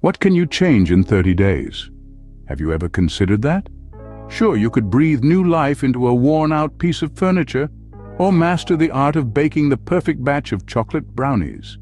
What can you change in 30 days? Have you ever considered that? Sure, you could breathe new life into a worn-out piece of furniture, or master the art of baking the perfect batch of chocolate brownies.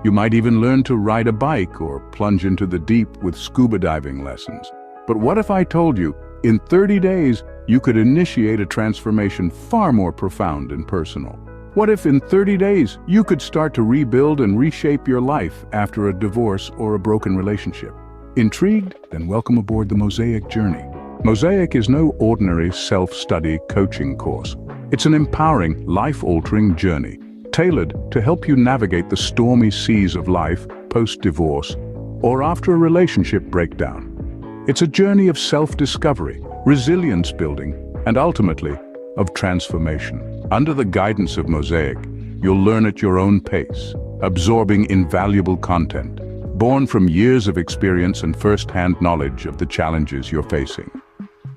You might even learn to ride a bike or plunge into the deep with scuba diving lessons. But what if I told you, in 30 days, you could initiate a transformation far more profound and personal? What if in 30 days, you could start to rebuild and reshape your life after a divorce or a broken relationship? Intrigued? Then welcome aboard the Mosaic Journey. Mosaic is no ordinary self-study coaching course. It's an empowering, life-altering journey, tailored to help you navigate the stormy seas of life post-divorce or after a relationship breakdown. It's a journey of self-discovery, resilience building, and ultimately, of transformation. Under the guidance of Mosaic, you'll learn at your own pace, absorbing invaluable content, born from years of experience and first-hand knowledge of the challenges you're facing.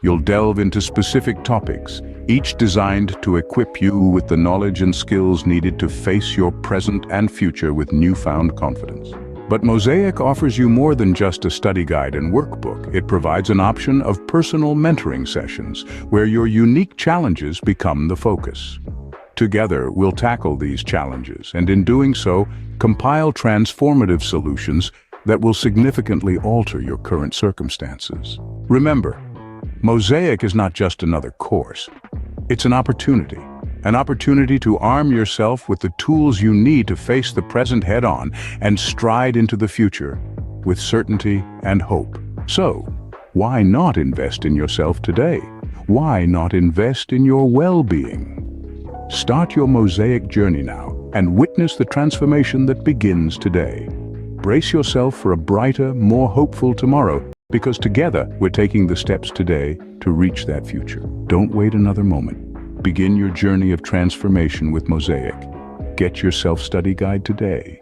You'll delve into specific topics, each designed to equip you with the knowledge and skills needed to face your present and future with newfound confidence. But Mosaic offers you more than just a study guide and workbook. It provides an option of personal mentoring sessions where your unique challenges become the focus. Together, we'll tackle these challenges and in doing so, compile transformative solutions that will significantly alter your current circumstances. Remember, Mosaic is not just another course. It's an opportunity to arm yourself with the tools you need to face the present head-on and stride into the future with certainty and hope. So, why not invest in yourself today? Why not invest in your well-being? Start your Mosaic journey now and witness the transformation that begins today. Brace yourself for a brighter, more hopeful tomorrow, because together we're taking the steps today to reach that future. Don't wait another moment. Begin your journey of transformation with Mosaic. Get your self-study guide today.